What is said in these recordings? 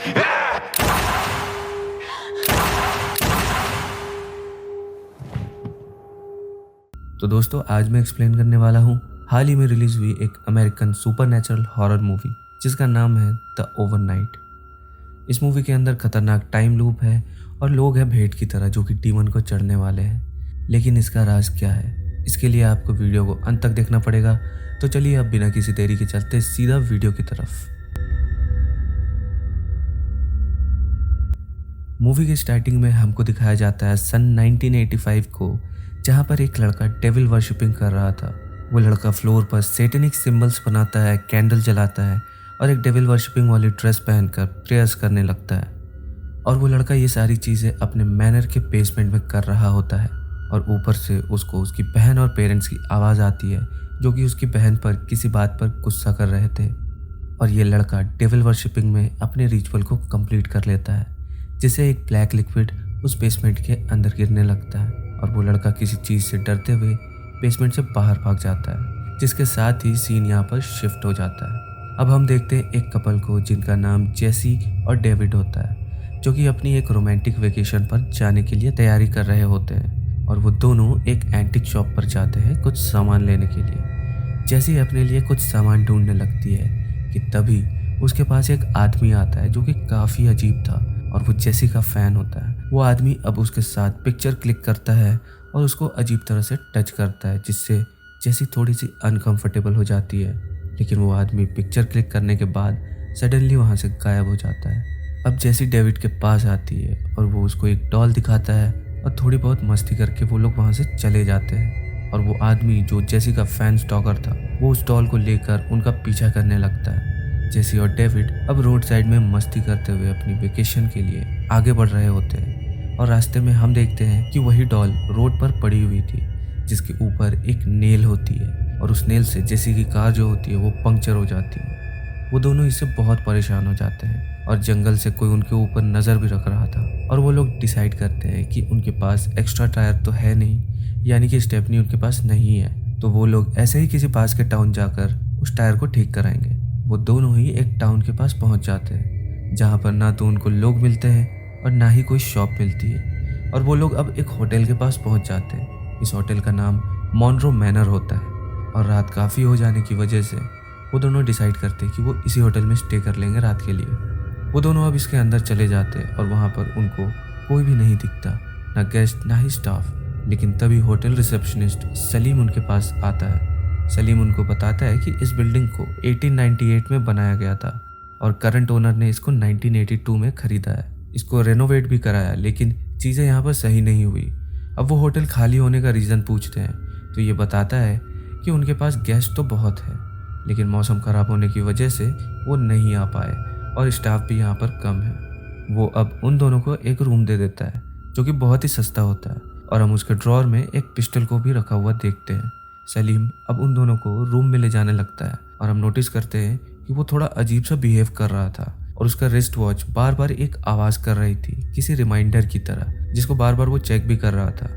तो दोस्तों, आज मैं एक्सप्लेन करने वाला हूँ हाल ही में रिलीज हुई एक अमेरिकन सुपरनैचुरल हॉरर मूवी जिसका नाम है द ओवरनाइट। इस मूवी के अंदर खतरनाक टाइम लूप है और लोग हैं भेड़ की तरह जो कि डीमन को चढ़ने वाले हैं। लेकिन इसका राज क्या है, इसके लिए आपको वीडियो को अंत तक देखना पड़ेगा। तो चलिए अब बिना किसी देरी के चलते सीधा वीडियो की तरफ। मूवी के स्टार्टिंग में हमको दिखाया जाता है सन 1985 को, जहाँ पर एक लड़का डेविल वर्शिपिंग कर रहा था। वो लड़का फ्लोर पर सैटेनिक सिंबल्स बनाता है, कैंडल जलाता है और एक डेविल वर्शिपिंग वाली ड्रेस पहनकर प्रेयर्स करने लगता है। और वो लड़का ये सारी चीज़ें अपने मैनर के बेसमेंट में कर रहा होता है। और ऊपर से उसको उसकी बहन और पेरेंट्स की आवाज़ आती है जो कि उसकी बहन पर किसी बात पर गुस्सा कर रहे थे। और ये लड़का डेविल वर्शिपिंग में अपने रिचुअल को कंप्लीट कर लेता है, जिससे एक ब्लैक लिक्विड उस बेसमेंट के अंदर गिरने लगता है। और वो लड़का किसी चीज़ से डरते हुए बेसमेंट से बाहर भाग जाता है, जिसके साथ ही सीन यहाँ पर शिफ्ट हो जाता है। अब हम देखते हैं एक कपल को जिनका नाम जेसी और डेविड होता है, जो कि अपनी एक रोमांटिक वेकेशन पर जाने के लिए तैयारी कर रहे होते हैं। और वो दोनों एक एंटिक शॉप पर जाते हैं कुछ सामान लेने के लिए। जेसी अपने लिए कुछ सामान ढूंढने लगती है कि तभी उसके पास एक आदमी आता है जो कि काफ़ी अजीब था और वो जेसी का फ़ैन होता है। वो आदमी अब उसके साथ पिक्चर क्लिक करता है और उसको अजीब तरह से टच करता है, जिससे जेसी थोड़ी सी अनकंफर्टेबल हो जाती है। लेकिन वो आदमी पिक्चर क्लिक करने के बाद सडनली वहाँ से गायब हो जाता है। अब जेसी डेविड के पास आती है और वो उसको एक डॉल दिखाता है और थोड़ी बहुत मस्ती करके वो लोग वहाँ से चले जाते हैं। और वो आदमी जो जेसी का फैन स्टॉकर था, वो उस डॉल को लेकर उनका पीछा करने लगता है। जेसी और डेविड अब रोड साइड में मस्ती करते हुए अपनी वेकेशन के लिए आगे बढ़ रहे होते हैं। और रास्ते में हम देखते हैं कि वही डॉल रोड पर पड़ी हुई थी, जिसके ऊपर एक नेल होती है। और उस नेल से जेसी की कार जो होती है वो पंक्चर हो जाती है। वो दोनों इससे बहुत परेशान हो जाते हैं और जंगल से कोई उनके ऊपर नज़र भी रख रहा था। और वो लोग डिसाइड करते हैं कि उनके पास एक्स्ट्रा टायर तो है नहीं, यानी कि स्टेपनी उनके पास नहीं है। तो वो लोग ऐसे ही किसी पास के टाउन जाकर उस टायर को ठीक कराएंगे। वो दोनों ही एक टाउन के पास पहुंच जाते हैं, जहां पर ना तो उनको लोग मिलते हैं और ना ही कोई शॉप मिलती है। और वो लोग अब एक होटल के पास पहुंच जाते हैं। इस होटल का नाम मॉनरो मैनर होता है। और रात काफ़ी हो जाने की वजह से वो दोनों डिसाइड करते हैं कि वो इसी होटल में स्टे कर लेंगे रात के लिए। वो दोनों अब इसके अंदर चले जाते हैं और वहाँ पर उनको कोई भी नहीं दिखता, ना गेस्ट ना ही स्टाफ। लेकिन तभी होटल रिसेप्शनिस्ट सलीम उनके पास आता है। सलीम उनको बताता है कि इस बिल्डिंग को 1898 में बनाया गया था और करंट ओनर ने इसको 1982 में खरीदा है। इसको रेनोवेट भी कराया, लेकिन चीज़ें यहाँ पर सही नहीं हुई। अब वो होटल खाली होने का रीज़न पूछते हैं तो ये बताता है कि उनके पास गेस्ट तो बहुत है, लेकिन मौसम ख़राब होने की वजह से वो नहीं आ पाए और स्टाफ भी यहाँ पर कम है। वो अब उन दोनों को एक रूम दे देता है जो कि बहुत ही सस्ता होता है। और हम उसके ड्रॉअर में एक पिस्टल को भी रखा हुआ देखते हैं। सलीम अब उन दोनों को रूम में ले जाने लगता है और हम नोटिस करते हैं कि वो थोड़ा अजीब सा बिहेव कर रहा था और उसका रिस्ट वॉच बार बार एक आवाज़ कर रही थी, किसी रिमाइंडर की तरह, जिसको बार बार वो चेक भी कर रहा था।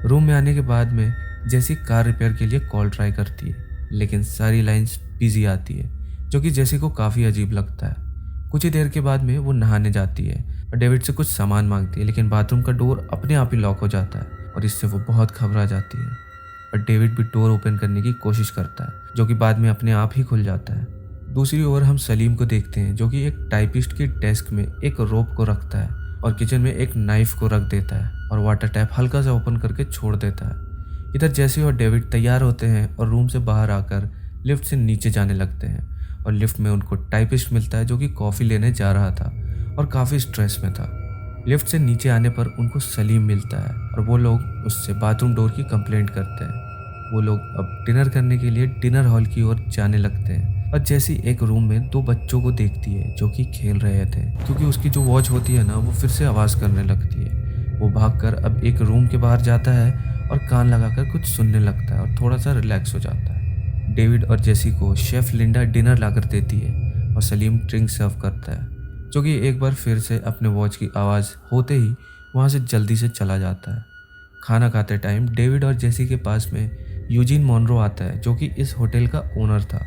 रूम में आने के बाद में जैसी कार रिपेयर के लिए कॉल ट्राई करती है, लेकिन सारी लाइंस बिजी आती है, जो कि जैसी को काफ़ी अजीब लगता है। कुछ ही देर के बाद में वो नहाने जाती है और डेविड से कुछ सामान मांगती है, लेकिन बाथरूम का डोर अपने आप ही लॉक हो जाता है और इससे वो बहुत घबरा जाती है। और डेविड भी डोर ओपन करने की कोशिश करता है, जो कि बाद में अपने आप ही खुल जाता है। दूसरी ओर हम सलीम को देखते हैं, जो कि एक टाइपिस्ट की डेस्क में एक रोप को रखता है और किचन में एक नाइफ को रख देता है और वाटर टैप हल्का सा ओपन करके छोड़ देता है। इधर जेसी और डेविड तैयार होते हैं और रूम से बाहर आकर लिफ्ट से नीचे जाने लगते हैं। और लिफ्ट में उनको टाइपिस्ट मिलता है जो कि कॉफ़ी लेने जा रहा था और काफ़ी स्ट्रेस में था। लिफ्ट से नीचे आने पर उनको सलीम मिलता है और वो लोग उससे बाथरूम डोर की कंप्लेंट करते हैं। वो लोग अब डिनर करने के लिए डिनर हॉल की ओर जाने लगते हैं और जैसी एक रूम में दो बच्चों को देखती है जो कि खेल रहे थे, क्योंकि उसकी जो वॉच होती है ना, वो फिर से आवाज़ करने लगती है। वो भागकर अब एक रूम के बाहर जाता है और कान लगाकर कुछ सुनने लगता है और थोड़ा सा रिलैक्स हो जाता है। डेविड और जेसी को शेफ लिंडा डिनर लाकर देती है और सलीम ड्रिंक सर्व करता है, जो कि एक बार फिर से अपने वॉच की आवाज़ होते ही वहाँ से जल्दी से चला जाता है। खाना खाते टाइम डेविड और जेसी के पास में यूजीन मॉनरो आता है, जो कि इस होटल का ओनर था,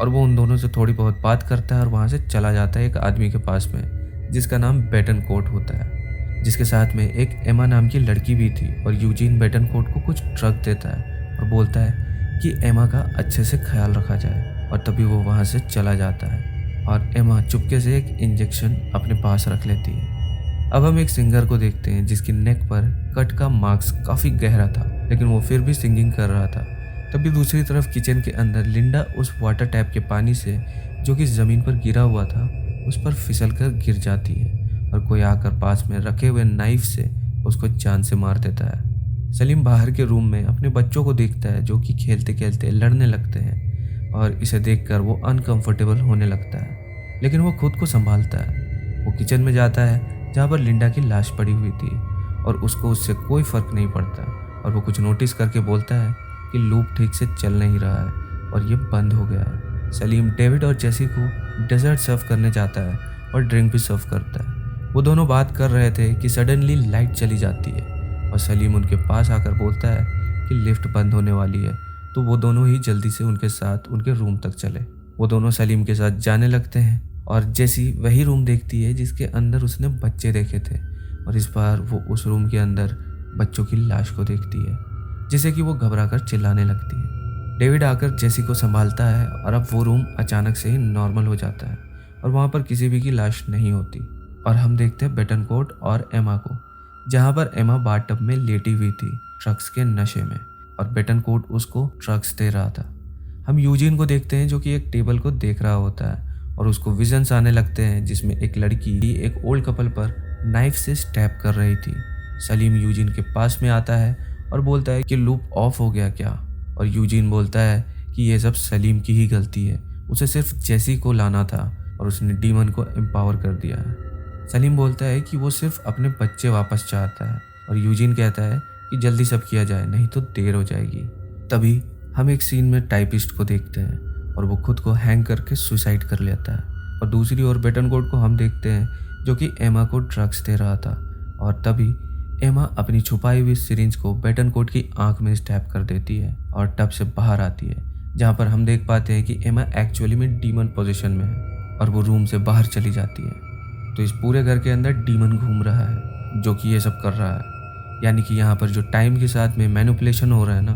और वो उन दोनों से थोड़ी बहुत बात करता है और वहाँ से चला जाता है एक आदमी के पास में जिसका नाम बेटनकोर्ट होता है, जिसके साथ में एक एमा नाम की लड़की भी थी। और यूजीन बेटनकोर्ट को कुछ ड्रग देता है और बोलता है कि एमा का अच्छे से ख्याल रखा जाए, और तभी वो वहाँ से चला जाता है और एमा चुपके से एक इंजेक्शन अपने पास रख लेती है। अब हम एक सिंगर को देखते हैं जिसकी नेक पर कट का मार्क्स काफ़ी गहरा था, लेकिन वो फिर भी सिंगिंग कर रहा था। तभी दूसरी तरफ किचन के अंदर लिंडा उस वाटर टैप के पानी से जो कि ज़मीन पर गिरा हुआ था उस पर फिसल कर गिर जाती है, और कोई आकर पास में रखे हुए नाइफ से उसको जान से मार देता है। सलीम बाहर के रूम में अपने बच्चों को देखता है जो कि खेलते खेलते लड़ने लगते हैं, और इसे देखकर वो अनकंफर्टेबल होने लगता है, लेकिन वो खुद को संभालता है। वो किचन में जाता है जहाँ पर लिंडा की लाश पड़ी हुई थी, और उसको उससे कोई फर्क नहीं पड़ता, और वो कुछ नोटिस करके बोलता है कि लूप ठीक से चल नहीं रहा है और ये बंद हो गया है। सलीम डेविड और जेसी को डेजर्ट सर्व करने जाता है और ड्रिंक भी सर्व करता है। वो दोनों बात कर रहे थे कि सडनली लाइट चली जाती है, और सलीम उनके पास आकर बोलता है कि लिफ्ट बंद होने वाली है, तो वो दोनों ही जल्दी से उनके साथ उनके रूम तक चले। वो दोनों सलीम के साथ जाने लगते हैं, और जेसी वही रूम देखती है जिसके अंदर उसने बच्चे देखे थे, और इस बार वो उस रूम के अंदर बच्चों की लाश को देखती है, जिसे कि वो घबराकर चिल्लाने लगती है। डेविड आकर जेसी को संभालता है, और अब वो रूम अचानक से ही नॉर्मल हो जाता है, और वहाँ पर किसी भी की लाश नहीं होती। और हम देखते हैं बेटनकोर्ट और एमा को, जहाँ पर एमा बाथटब में लेटी हुई थी ड्रग्स के नशे में, और बेटनकोर्ट उसको ड्रग्स दे रहा था। हम यूजीन को देखते हैं जो कि एक टेबल को देख रहा होता है, और उसको विजन्स आने लगते हैं जिसमें एक लड़की एक ओल्ड कपल पर नाइफ से स्टैब कर रही थी। सलीम यूजीन के पास में आता है और बोलता है कि लूप ऑफ हो गया क्या, और यूजीन बोलता है कि ये सब सलीम की ही गलती है, उसे सिर्फ जेसी को लाना था और उसने डीमन को एम्पावर कर दिया है। सलीम बोलता है कि वो सिर्फ अपने बच्चे वापस चाहता है, और यूजीन कहता है कि जल्दी सब किया जाए नहीं तो देर हो जाएगी। तभी हम एक सीन में टाइपिस्ट को देखते हैं, और वो खुद को हैंग करके सुसाइड कर लेता है। और दूसरी ओर बेटनकोर्ट को हम देखते हैं जो कि एमा को ड्रग्स दे रहा था, और तभी एमा अपनी छुपाई हुई सिरिंज को बेटनकोर्ट की आंख में स्टैब कर देती है और टब से बाहर आती है, जहाँ पर हम देख पाते हैं कि एमा एक्चुअली में डीमन पोजीशन में है, और वो रूम से बाहर चली जाती है। तो इस पूरे घर के अंदर डीमन घूम रहा है जो कि ये सब कर रहा है, यानी कि यहाँ पर जो टाइम के साथ में मैनिपुलेशन हो रहा है ना,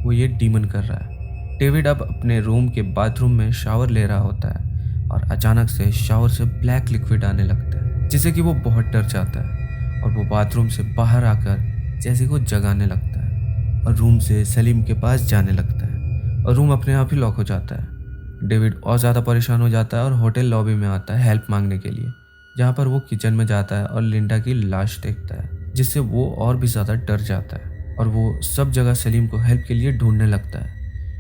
वो ये डीमन कर रहा है। डेविड अब अपने रूम के बाथरूम में शावर ले रहा होता है, और अचानक से शावर से ब्लैक लिक्विड आने लगता है, जिससे कि वो बहुत डर जाता है, और वो बाथरूम से बाहर आकर जैसे को जगाने लगता है और रूम से सलीम के पास जाने लगता है, और रूम अपने आप ही लॉक हो जाता है। डेविड और ज़्यादा परेशान हो जाता है और होटल लॉबी में आता है हेल्प मांगने के लिए, जहाँ पर वो किचन में जाता है और लिंडा की लाश देखता है, जिससे वो और भी ज़्यादा डर जाता है, और वो सब जगह सलीम को हेल्प के लिए ढूंढने लगता है।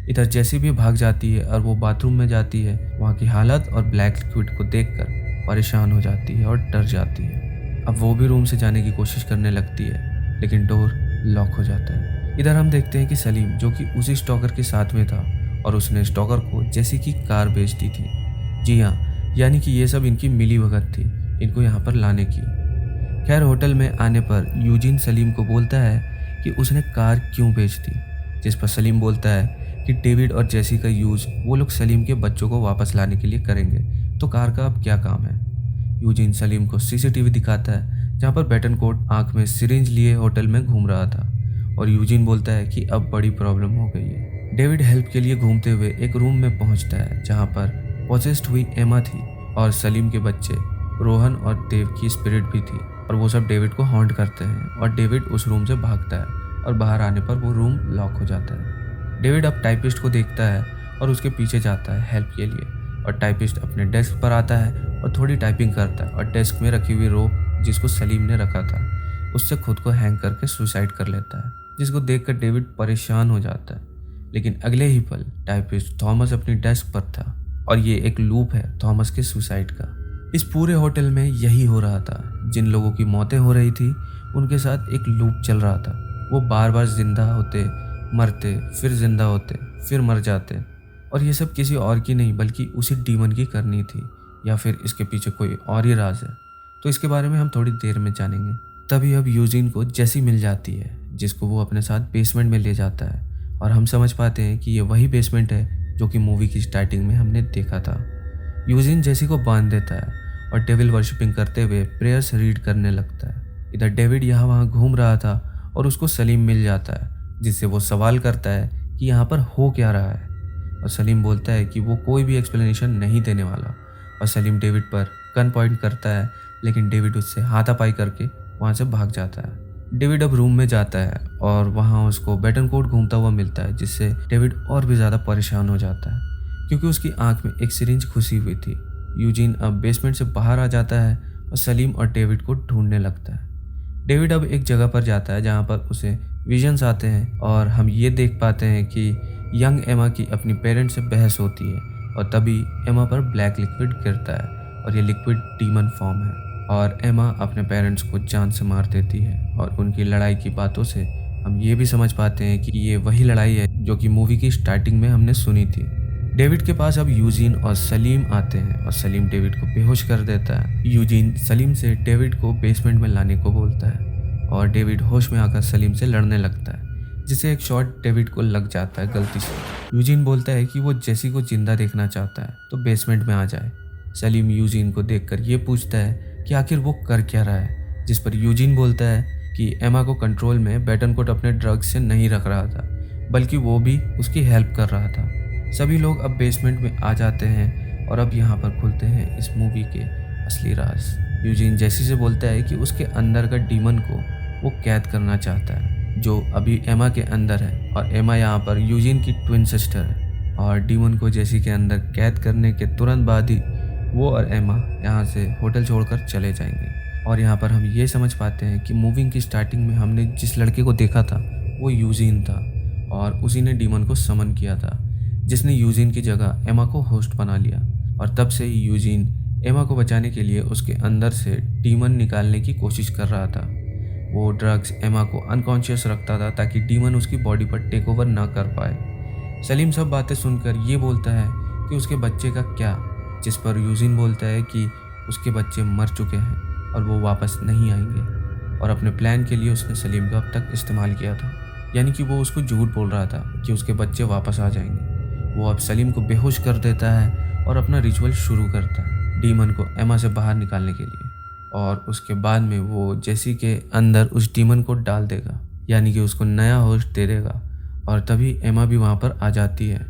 इधर जैसी भी भाग जाती है और वो बाथरूम में जाती है, वहाँ की हालत और ब्लैक लिक्विड को देखकर परेशान हो जाती है और डर जाती है। अब वो भी रूम से जाने की कोशिश करने लगती है, लेकिन डोर लॉक हो जाता है। इधर हम देखते हैं कि सलीम जो कि उसी स्टॉकर के साथ में था, और उसने स्टॉकर को जेसी की कार बेच दी थी। जी हाँ, यानी कि ये सब इनकी मिली भगत थी इनको यहाँ पर लाने की। खैर, होटल में आने पर यूजीन सलीम को बोलता है कि उसने कार क्यों बेच दी, जिस पर सलीम बोलता है कि डेविड और जेसी का यूज वो लोग सलीम के बच्चों को वापस लाने के लिए करेंगे, तो कार का अब क्या काम है। यूजीन सलीम को सीसीटीवी दिखाता है जहाँ पर बेटनकोर्ट आंख में सिरिंज लिए होटल में घूम रहा था, और यूजीन बोलता है कि अब बड़ी प्रॉब्लम हो गई है। डेविड हेल्प के लिए घूमते हुए एक रूम में पहुंचता है जहाँ पर पॉसेस्ड हुई एमा थी, और सलीम के बच्चे रोहन और देव की स्पिरिट भी थी, और वो सब डेविड को हॉन्ट करते हैं, और डेविड उस रूम से भागता है, और बाहर आने पर वो रूम लॉक हो जाता है। डेविड अब टाइपिस्ट को देखता है और उसके पीछे जाता है हेल्प के लिए, और टाइपिस्ट अपने डेस्क पर आता है और थोड़ी टाइपिंग करता है, और डेस्क में रखी हुई रोप जिसको सलीम ने रखा था उससे खुद को हैंग करके सुसाइड कर लेता है, जिसको देखकर डेविड परेशान हो जाता है। लेकिन अगले ही पल टाइपिस्ट थॉमस अपनी डेस्क पर था, और ये एक लूप है थॉमस के सुसाइड का। इस पूरे होटल में यही हो रहा था, जिन लोगों की मौतें हो रही थी उनके साथ एक लूप चल रहा था। वो बार बार जिंदा होते, मरते, फिर जिंदा होते, फिर मर जाते, और ये सब किसी और की नहीं बल्कि उसी डीमन की करनी थी, या फिर इसके पीछे कोई और ही राज है। तो इसके बारे में हम थोड़ी देर में जानेंगे। तभी अब यूजीन को जेसी मिल जाती है, जिसको वो अपने साथ बेसमेंट में ले जाता है, और हम समझ पाते हैं कि ये वही बेसमेंट है जो कि मूवी की स्टार्टिंग में हमने देखा था। यूजीन जेसी को बांध देता है, और डेविल वर्शिपिंग करते हुए प्रेयर्स रीड करने लगता है। इधर डेविड यहाँ वहाँ घूम रहा था और उसको सलीम मिल जाता है, जिससे वो सवाल करता है कि यहाँ पर हो क्या रहा है। और सलीम बोलता है कि वो कोई भी एक्सप्लेनेशन नहीं देने वाला। और सलीम डेविड पर गन पॉइंट करता है, लेकिन डेविड उससे हाथापाई करके वहाँ से भाग जाता है। डेविड अब रूम में जाता है और वहाँ उसको बेटनकोर्ट घूमता हुआ मिलता है, जिससे डेविड और भी ज़्यादा परेशान हो जाता है क्योंकि उसकी आंख में एक सिरिंज घुसी हुई थी। यूजीन अब बेसमेंट से बाहर आ जाता है और सलीम और डेविड को ढूंढने लगता है। डेविड अब एक जगह पर जाता है जहाँ पर उसे विजन्स आते हैं और हम ये देख पाते हैं कि यंग एमा की अपनी पेरेंट्स से बहस होती है और तभी एमा पर ब्लैक लिक्विड गिरता है और ये लिक्विड डीमन फॉर्म है और एमा अपने पेरेंट्स को जान से मार देती है। और उनकी लड़ाई की बातों से हम ये भी समझ पाते हैं कि ये वही लड़ाई है जो कि मूवी की स्टार्टिंग में हमने सुनी थी। डेविड के पास अब यूजीन और सलीम आते हैं और सलीम डेविड को बेहोश कर देता है। यूजीन सलीम से डेविड को बेसमेंट में लाने को बोलता है और डेविड होश में आकर सलीम से लड़ने लगता है, जिसे एक शॉट डेविड को लग जाता है गलती से। यूजीन बोलता है कि वो जेसी को जिंदा देखना चाहता है तो बेसमेंट में आ जाए। सलीम यूजीन को देखकर ये पूछता है कि आखिर वो कर क्या रहा है, जिस पर यूजीन बोलता है कि एमा को कंट्रोल में बेटनकोर्ट अपने ड्रग्स से नहीं रख रहा था, बल्कि वो भी उसकी हेल्प कर रहा था। सभी लोग अब बेसमेंट में आ जाते हैं और अब यहाँ पर खुलते हैं इस मूवी के असली राज। यूजीन जेसी से बोलता है कि उसके अंदर का डीमन को वो कैद करना चाहता है, जो अभी एमा के अंदर है। और एमा यहाँ पर यूजीन की ट्विन सिस्टर है और डीमन को जेसी के अंदर कैद करने के तुरंत बाद ही वो और एमा यहाँ से होटल छोड़कर चले जाएंगे। और यहाँ पर हम ये समझ पाते हैं कि मूवी की स्टार्टिंग में हमने जिस लड़के को देखा था वो यूजीन था और उसी ने डीमन को समन किया था, जिसने यूजीन की जगह एमा को होस्ट बना लिया। और तब से ही यूजीन एमा को बचाने के लिए उसके अंदर से डीमन निकालने की कोशिश कर रहा था। वो ड्रग्स एमा को अनकॉन्शियस रखता था ताकि डीमन उसकी बॉडी पर टेक ओवर ना कर पाए। सलीम सब बातें सुनकर ये बोलता है कि उसके बच्चे का क्या, जिस पर यूजीन बोलता है कि उसके बच्चे मर चुके हैं और वो वापस नहीं आएंगे। और अपने प्लान के लिए उसने सलीम का अब तक इस्तेमाल किया था, यानी कि वो उसको झूठ बोल रहा था कि उसके बच्चे वापस आ जाएंगे। वो अब सलीम को बेहोश कर देता है और अपना रिचुअल शुरू करता है डीमन को एमा से बाहर निकालने के लिए। और उसके बाद में वो जेसी के अंदर उस डीमन को डाल देगा, यानी कि उसको नया होस्ट दे देगा। और तभी एमा भी वहाँ पर आ जाती है।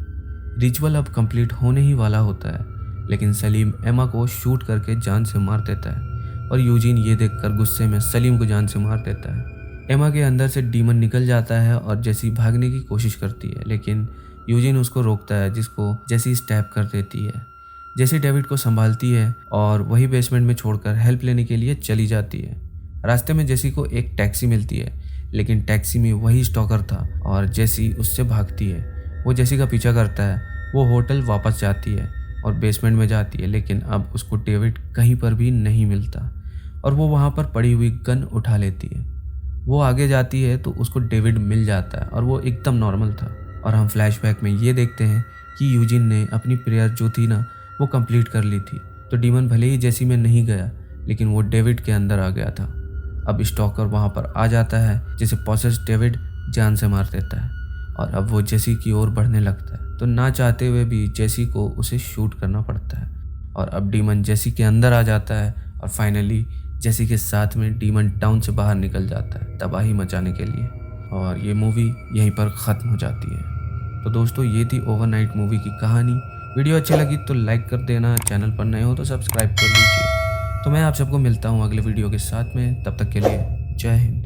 रिचुअल अब कंप्लीट होने ही वाला होता है, लेकिन सलीम एमा को शूट करके जान से मार देता है और यूजीन ये देखकर गुस्से में सलीम को जान से मार देता है। एमा के अंदर से डीमन निकल जाता है और जेसी भागने की कोशिश करती है, लेकिन यूजीन उसको रोकता है, जिसको जेसी स्टैप कर देती है। जेसी डेविड को संभालती है और वही बेसमेंट में छोड़कर हेल्प लेने के लिए चली जाती है। रास्ते में जेसी को एक टैक्सी मिलती है, लेकिन टैक्सी में वही स्टॉकर था और जेसी उससे भागती है। वो जेसी का पीछा करता है। वो होटल वापस जाती है और बेसमेंट में जाती है, लेकिन अब उसको डेविड कहीं पर भी नहीं मिलता और वो वहाँ पर पड़ी हुई गन उठा लेती है। वो आगे जाती है तो उसको डेविड मिल जाता है और वो एकदम नॉर्मल था। और हम फ्लैशबैक में ये देखते हैं कि यूजीन ने अपनी प्रेयर जो थी ना वो कंप्लीट कर ली थी। तो डीमन भले ही जेसी में नहीं गया, लेकिन वो डेविड के अंदर आ गया था। अब स्टॉकर वहाँ पर आ जाता है, जिसे पॉसेस डेविड जान से मार देता है और अब वो जेसी की ओर बढ़ने लगता है। तो ना चाहते हुए भी जेसी को उसे शूट करना पड़ता है और अब डीमन जेसी के अंदर आ जाता है और फाइनली जेसी के साथ में डीमन टाउन से बाहर निकल जाता है तबाही मचाने के लिए। और ये मूवी यहीं पर ख़त्म हो जाती है। तो दोस्तों ये थी ओवरनाइट मूवी की कहानी। वीडियो अच्छी लगी तो लाइक कर देना, चैनल पर नए हो तो सब्सक्राइब कर लीजिए। तो मैं आप सबको मिलता हूँ अगले वीडियो के साथ में, तब तक के लिए जय हिंद।